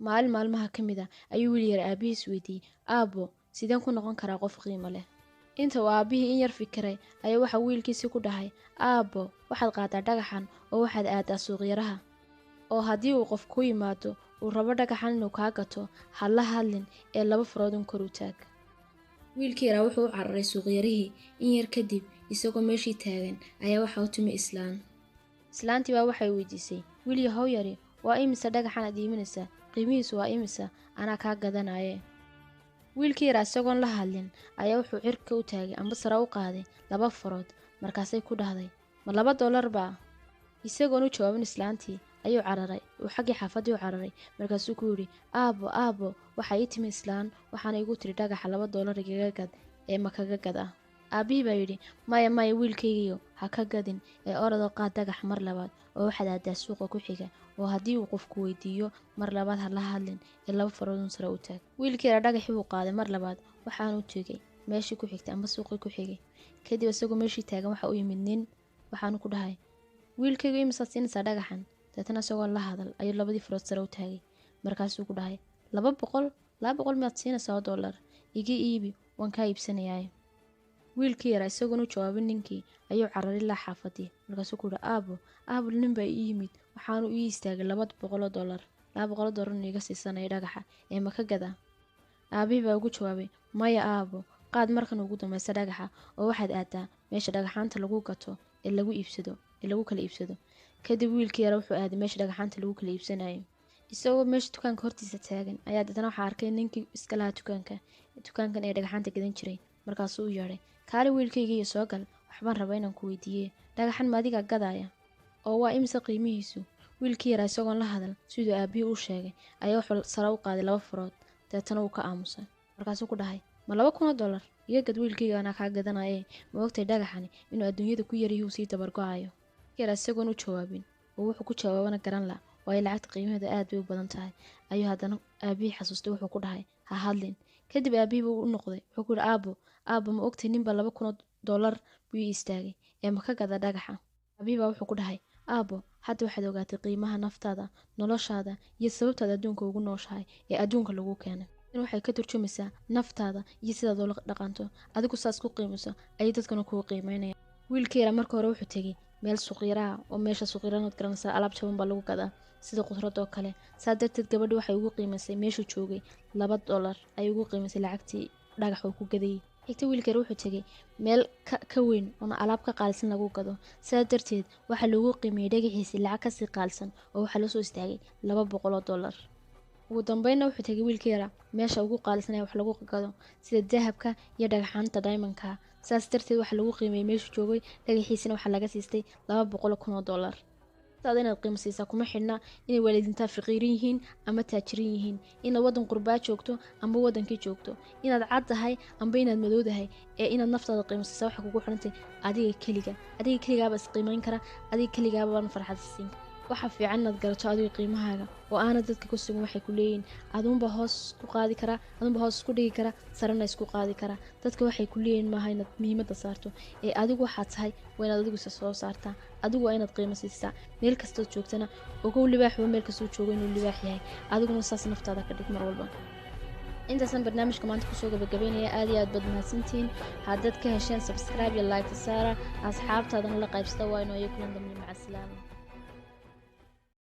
maalmaha ka mid ah ayuu wiil yar aabihiis weydiiyey, aabbo sideen ku noqon karaa qof qiimo leh? inta uu aabbihii in yar fikiray ayaa waxa wiilkiisii ku dhahay, aabbo waxaad qaadaa dhagaxan oo waxaad aadaa suuqyaraha, oo haddii uu qof ku yimaado uu rabo dhagaxan inuu kaa gato ha la hadlin ee 2 faroodun kor u taag. wiilkii yaraa wuxuu u cararay suuqyarihii. in yar kadib isagoo meeshii taagan ayaa waxa u timi islaantii baa waxay weydiisay, wiil yahow yari, waa imisa dhagaxan aad iiminaysaa? qiimihiisu waa imisa? anaa kaa gadanaye. wiilkii yaraa isagoon la hadlin ayaa wuxuu cirka u taagay amba sare u qaaday 2 farood. markaasay ku dhahday, ma $2 baa? isagoon u jawaabin islaantii ayuu cararay, uu xaggii xaafadii u cararay. markaasuu ku yidhi, aabbo waxaa ii timi islaan, waxaana igu tiri dhagaxa $2 igaga gad ee ma kaga gada? aabbihii baa yidhi, maya wiilkaygiyo ha ka gadin ee orodoo qaad dhagax mar labaad oo waxaad aadaa suuqa ku xiga, oo haddii uu qofku weydiiyo mar labaad ha la hadlin ee 2 faroodun sare u taag. wiilkii yaraa dhagaxii buu qaaday mar labaad, waxaanu tegey meeshii ku xigtay amba suuqii ku xigay. kadib isagoo meeshii taagan waxa u yimid nin, waxaanu ku dhahay, wiilkaygu imisaad siinaysaa dhagaxan? deetana isagoo la hadal ayuu 2 farood sare u taagay. markaasuu ku dhahay, 200 miyaad siinaysaa $1? iga iibi, waan kaa iibsanayaa. wiilkii yaraa isagoon u jawaabin ninkii ayuu cararay ilaa xaafadii. markaasuu ku yidhi, aabbo nin baa ii yimid, waxaanu ii istaagay $200 iga siisanaya dhagaxa ee ma ka gadaa? aabbihii baa ugu jawaabay, maya aabbo, qaad markan ugu dambaysa dhagaxa oo waxaad aadaa meesha dhagaxaanta lagu gato ee lagu kala iibsado. kadib wiilkii yaraa wuxuu aaday meesha dhagaxaanta lagu kala iibsanayo. isagoo meesha dukaanka hortiisa taagan ayaa deetana waxaa arkay ninkii iska lahaa dukaankan ee dhagaxaanta gadan jiray. markaasuu u yeedhay, kaali wiilkaygiiyo soo gal, waxbaan rabaa inaan ku weydiiye, dhagaxan ma adigaa gadaaya oo waa imisa qiimihiisu? wiilkii yaraa isagoon la hadal siduu aabbihii u sheegay ayaa wuxuu sare u qaaday 2 farood. deetana wuu ka aamusay. markaasuu ku dhahay, ma $2,000 iga gad wiilkayga anaa kaa gadanaye, ma ogtay dhagaxani inuu adduunyada ku yaryahuu sii dabargo-ayo? yaraa isagoon u jawaabin oo wuxuu ku jawaabana garan la waayo lacagta qiimaheeda aad bay u badan tahay ayuu haddana aabbihii xasuustay. wuxuu ku dhahay, ha hadlin. kadib aabbihii buu u noqday, wuxuu ku yidhi, aabbo ma ogtay ninba $2,000 buu ii istaagay ee ma ka gada dhagaxa? aabbihii baa wuxuu ku dhahay, aabbo hadda waxaad ogaatay qiimaha naftaada, noloshaada iyo sababtaad adduunka ugu nooshahay ee adduunka lagu keenay. in waxay ka turjumaysaa naftaada iyo sidaad ula dhaqanto. adigu saas ku qiimiso ayay dadkuna kugu qiimeynayaan. wiilkii yaraa marka hore wuxuu tegey meel suuqyaraha oo meesha suuqyaranood garanaysaa alaab jaban baa lagu gadaa sida qudrad oo kale. saa darteed gabadhi waxay ugu qiimaysay meeshuu joogay $2 ayay ugu qiimaysay lacagtii dhagax uu ku gadayay. xigta wiilkii yar wuxuu tegey meel ka weyn oona alaab ka qaalisan lagu gado. saa darteed waxaa lagu qiimeeyey dhagaxiisii lacag kasii qaalisan oo waxaa loo soo istaagay $200. ugu dambeynna wuxuu tegey wiilkii yaraa meesha ugu qaalisanaya wax lagu gado sida dahabka iyo dhagaxaanta diamondka. saas darteed waxaa lagu qiimeeyey meeshuu joogay dhagaxiisina waxaa laga siistay $200,000. taada inaad qiimo siisaa kuma xidhna inay waalidiintaa faqiirin yihiin ama taajirin yihiin, inaad waddan qurbaa joogto amba waddankii joogto, inaad cad tahay amba inaad madowdahay, ee inaad naftaada qiimo siisaa waxay kugu xidhantay adiga keligaaba is qiimeyn kara, adiga keligaabaan farxad siin kara. waxa fiican inaad garato adiga qiimahaaga oo aanad dadka ku sugan waxay ku leeyihiin aduunba hoos ku qaadi kara, aduunba hoos isku dhigi kara, sarena isku qaadi kara. dadka waxay ku leeyihiin maaha inaad muhiimadda saarto ee adigu waxaad tahay waa inaad adigu isa soo saartaa. adigu waa inaad qiimo siisaa. meel kastood joogtana ogow libaaxba meel kastuu joogo inuu libaax yahay, adiguna saas naftaada ka dhig mar walba. intaasaan barnaamijka maanta kusoo gabagabeynaya. aad iyo aad baad mahadsantihiin. haddaad ka hesheen subscribe iyo like saara, asxaabtaadana la qaybsata. waa inoo iyo kulan dambe. maca salaama.